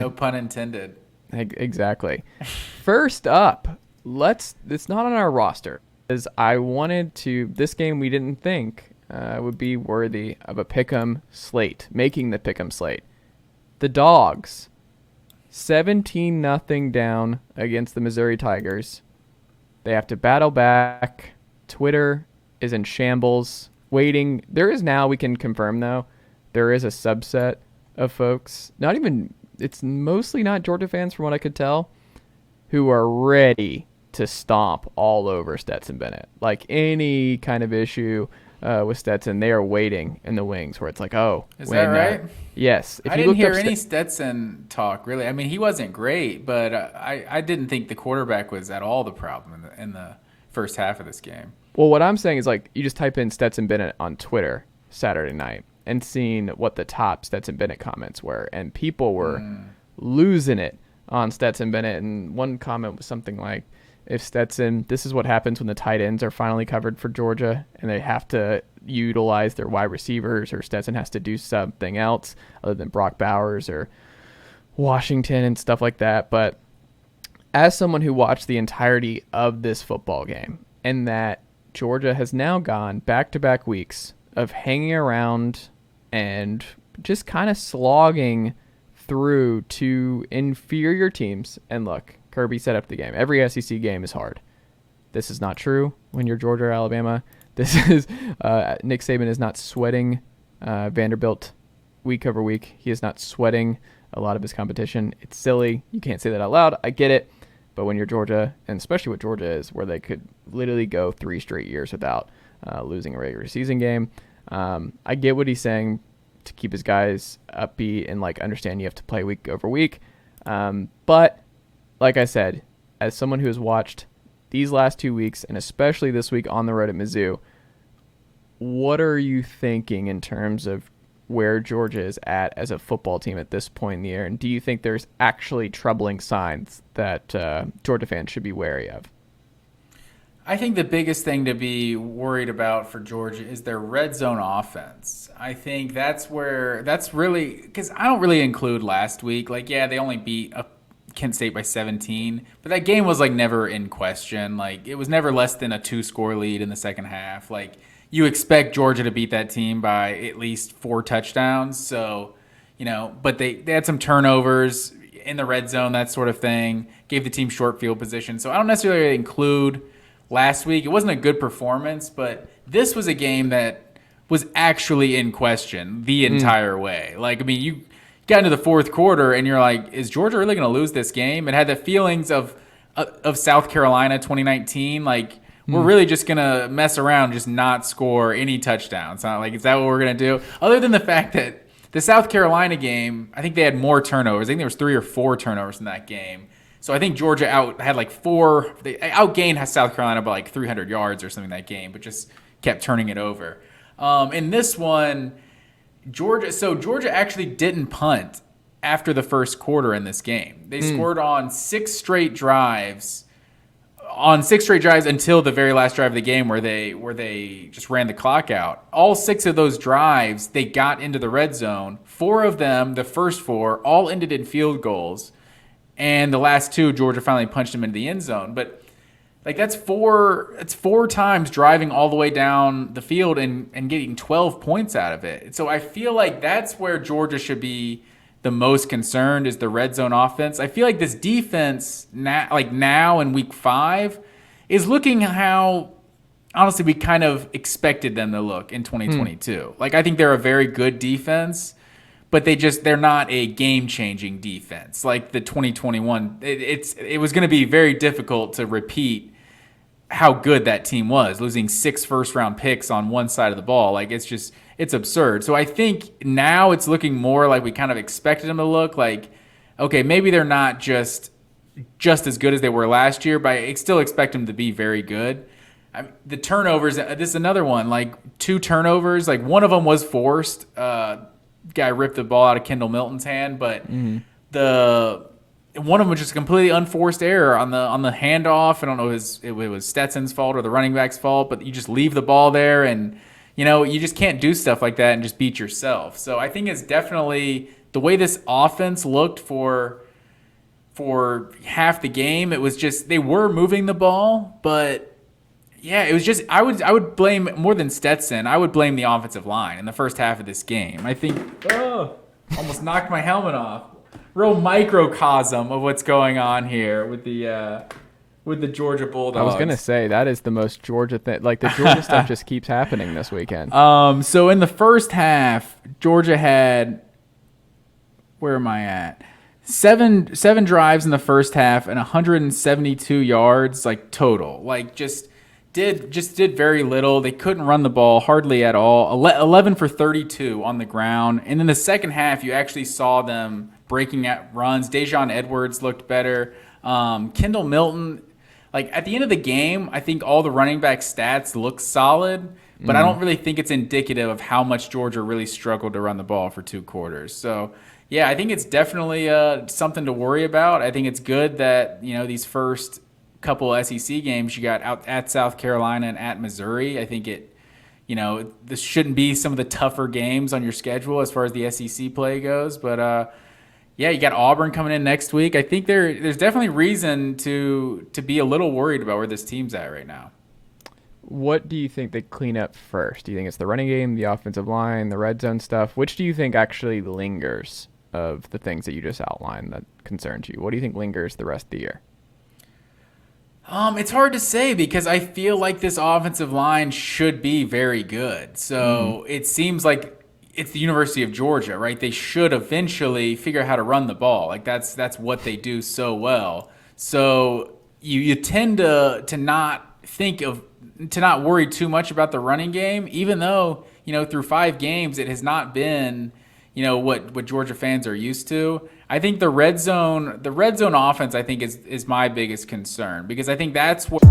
No pun intended. Exactly. First up, it's not on our roster. As I wanted to, this game we didn't think would be worthy of a pick'em slate, making the pick'em slate. The Dawgs, 17-0 down against the Missouri Tigers. They have to battle back. Twitter is in shambles, waiting. There is now, we can confirm though, there is a subset of folks, it's mostly not Georgia fans from what I could tell, who are ready to stomp all over Stetson Bennett. Like any kind of issue with Stetson, they are waiting in the wings where it's like, oh. Is that right? Yes. I didn't hear any Stetson talk, really. I mean, he wasn't great, but I didn't think the quarterback was at all the problem in the first half of this game. Well, what I'm saying is, like, you just type in Stetson Bennett on Twitter Saturday night and seeing what the top Stetson Bennett comments were, and people were losing it on Stetson Bennett. And one comment was something like, if Stetson, this is what happens when the tight ends are finally covered for Georgia and they have to utilize their wide receivers, or Stetson has to do something else other than Brock Bowers or Washington and stuff like that. But as someone who watched the entirety of this football game, and that Georgia has now gone back-to-back weeks of hanging around and just kind of slogging through to inferior teams. And look, Kirby set up the game. Every SEC game is hard. This is not true when you're Georgia or Alabama. This is Nick Saban is not sweating Vanderbilt week over week. He is not sweating a lot of his competition. It's silly. You can't say that out loud. I get it. But when you're Georgia, and especially what Georgia is, where they could literally go 3 straight years without losing a regular season game, I get what he's saying to keep his guys upbeat and like understand you have to play week over week. But like I said, as someone who has watched these last 2 weeks, and especially this week on the road at Mizzou, what are you thinking in terms of where Georgia is at as a football team at this point in the year? And do you think there's actually troubling signs that Georgia fans should be wary of? I think the biggest thing to be worried about for Georgia is their red zone offense. I think that's really, because I don't really include last week. Like, yeah, they only beat Kent State by 17, but that game was like never in question. Like, it was never less than a 2-score lead in the second half. Like, you expect Georgia to beat that team by at least 4 touchdowns. So, but they had some turnovers in the red zone, that sort of thing, gave the team short field position. So I don't necessarily include last week. It wasn't a good performance, but this was a game that was actually in question the entire way. Like, I mean, you got into the fourth quarter and you're like, is Georgia really going to lose this game? It had the feelings of South Carolina 2019. Like, we're really just going to mess around, just not score any touchdowns. Not like, is that what we're going to do? Other than the fact that the South Carolina game, I think they had more turnovers. I think there was 3 or 4 turnovers in that game. So I think Georgia had like 4. They outgained South Carolina by like 300 yards or something that game, but just kept turning it over. In this one, Georgia actually didn't punt after the first quarter in this game. They scored on 6 straight drives. Until the very last drive of the game where they just ran the clock out. All 6 of those drives, they got into the red zone. 4 of them, the first 4, all ended in field goals. And the last 2, Georgia finally punched them into the end zone. But like that's 4 times driving all the way down the field and getting 12 points out of it. So I feel like that's where Georgia should be the most concerned, is the red zone offense. I feel like this defense now in week 5 is looking how honestly we kind of expected them to look in 2022. Like, I think they're a very good defense, but they're not a game-changing defense like the 2021. It was going to be very difficult to repeat how good that team was, losing 6 first-round picks on one side of the ball. Like, it's absurd. So I think now it's looking more like we kind of expected them to look. Like, okay, maybe they're not just as good as they were last year, but I still expect them to be very good. The turnovers, this is another one, like 2 turnovers. Like, one of them was forced. Guy ripped the ball out of Kendall Milton's hand, but one of them was just a completely unforced error on the handoff. I don't know if it was Stetson's fault or the running back's fault, but you just leave the ball there and you just can't do stuff like that and just beat yourself. So I think it's definitely the way this offense looked for half the game. It was just they were moving the ball, but yeah, it was just I would blame more than Stetson. I would blame the offensive line in the first half of this game. I think almost knocked my helmet off. Real microcosm of what's going on here with the Georgia Bulldogs. I was gonna say that is the most Georgia thing. Like the Georgia stuff just keeps happening this weekend. So in the first half, Georgia had where am I at? Seven drives in the first half and 172 yards like total. Like just did very little. They couldn't run the ball hardly at all. 11 for 32 on the ground. And in the second half, you actually saw them breaking out runs. Dejon Edwards looked better. Kendall Milton, like at the end of the game, I think all the running back stats look solid, but I don't really think it's indicative of how much Georgia really struggled to run the ball for 2 quarters. So yeah, I think it's definitely something to worry about. I think it's good that these first couple SEC games you got out at South Carolina and at Missouri. I think this shouldn't be some of the tougher games on your schedule as far as the SEC play goes. But yeah, you got Auburn coming in next week. I think there's definitely reason to be a little worried about where this team's at right now. What do you think they clean up first? Do you think it's the running game, the offensive line, the red zone stuff? Which do you think actually lingers of the things that you just outlined that concerns you? What do you think lingers the rest of the year? It's hard to say because I feel like this offensive line should be very good. So it seems like it's the University of Georgia, right? They should eventually figure out how to run the ball. Like that's what they do so well. So you tend to not worry too much about the running game, even though through 5 games it has not been what Georgia fans are used to. I think the red zone offense I think is my biggest concern because I think that's what